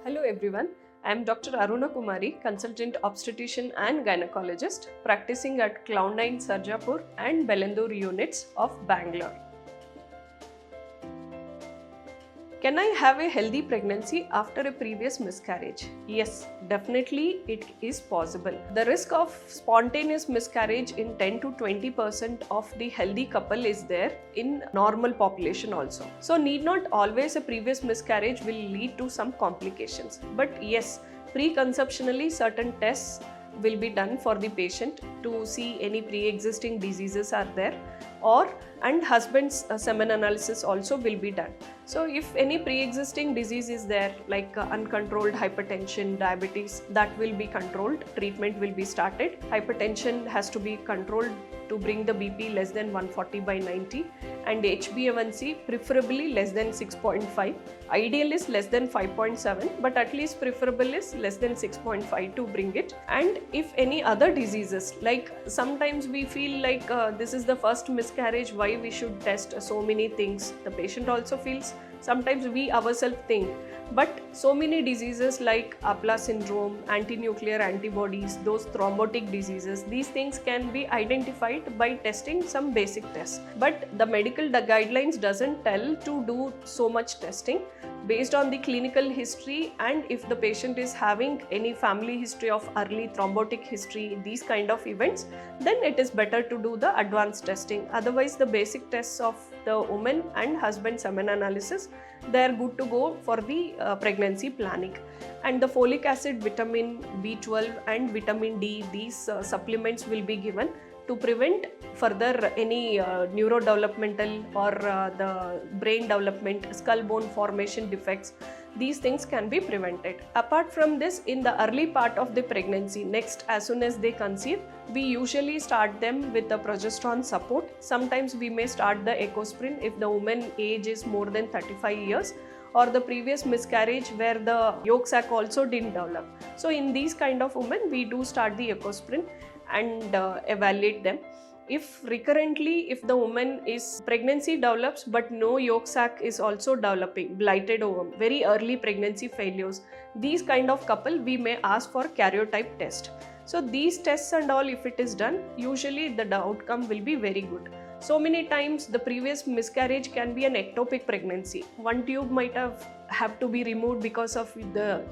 Hello everyone, I am Dr. Aruna Kumari, consultant obstetrician and gynecologist practicing at Cloud9 Sarjapur and Bellandur units of Bangalore. Can I have a healthy pregnancy after a previous miscarriage? Yes, definitely it is possible. The risk of spontaneous miscarriage in 10 to 20% of the healthy couple is there in normal population also. So need not always a previous miscarriage will lead to some complications. But yes, preconceptionally certain tests will be done for the patient to see any pre-existing diseases are there, and husband's semen analysis also will be done. So if any pre-existing disease is there like uncontrolled hypertension, diabetes, that will be controlled, treatment will be started. Hypertension has to be controlled to bring the BP less than 140/90 and HbA1c preferably less than 6.5. Ideal is less than 5.7, but at least preferable is less than 6.5 to bring it. And if any other diseases, like sometimes we feel like this is the first miscarriage, why we should test so many things. The patient also feels, sometimes we ourselves think, but so many diseases like Apla syndrome, anti-nuclear antibodies, those thrombotic diseases, these things can be identified by testing some basic tests. But the medical guidelines doesn't tell to do so much testing. Based on the clinical history, and if the patient is having any family history of early thrombotic history, these kind of events, then it is better to do the advanced testing. Otherwise, the basic tests of the woman and husband semen analysis, they are good to go for the pregnancy planning. And the folic acid, vitamin B12 and vitamin D, these supplements will be given to prevent further any neurodevelopmental or the brain development, skull bone formation defects. These things can be prevented. Apart from this, in the early part of the pregnancy, next as soon as they conceive, we usually start them with the progesterone support. Sometimes we may start the Ecosprin if the woman age is more than 35 years or the previous miscarriage where the yolk sac also didn't develop. So in these kind of women, we do start the Ecosprin and evaluate them. If recurrently, if the woman is pregnancy develops but no yolk sac is also developing, blighted ovum, very early pregnancy failures, these kind of couple we may ask for karyotype test. So these tests and all, if it is done, usually the outcome will be very good. So many times the previous miscarriage can be an ectopic pregnancy. One tube might have to be removed because of the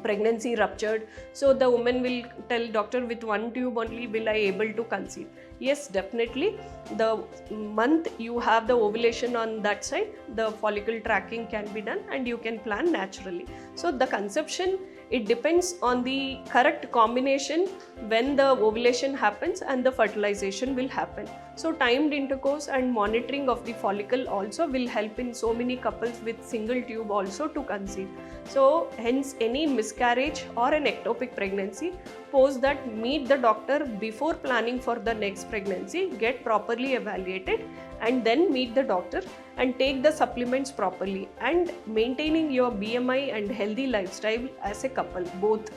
pregnancy ruptured. So the woman will tell doctor, with one tube only will I able to conceive? Yes, definitely. The month you have the ovulation on that side, the follicle tracking can be done and you can plan naturally. So the conception, it depends on the correct combination when the ovulation happens and the fertilization will happen. So timed intercourse and monitoring of the follicle also will help in so many couples with single tube also to conceive. So hence any miscarriage or an ectopic pregnancy, post that meet the doctor before planning for the next pregnancy, get properly evaluated and then meet the doctor and take the supplements properly, and maintaining your BMI and healthy lifestyle as a couple, both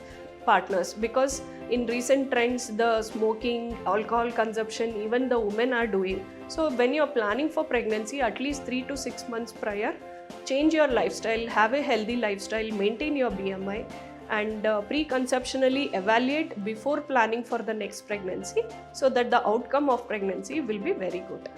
partners, because in recent trends the smoking, alcohol consumption, even the women are doing. So when you are planning for pregnancy, at least 3 to 6 months prior, change your lifestyle, have a healthy lifestyle, maintain your BMI and preconceptionally evaluate before planning for the next pregnancy, so that the outcome of pregnancy will be very good.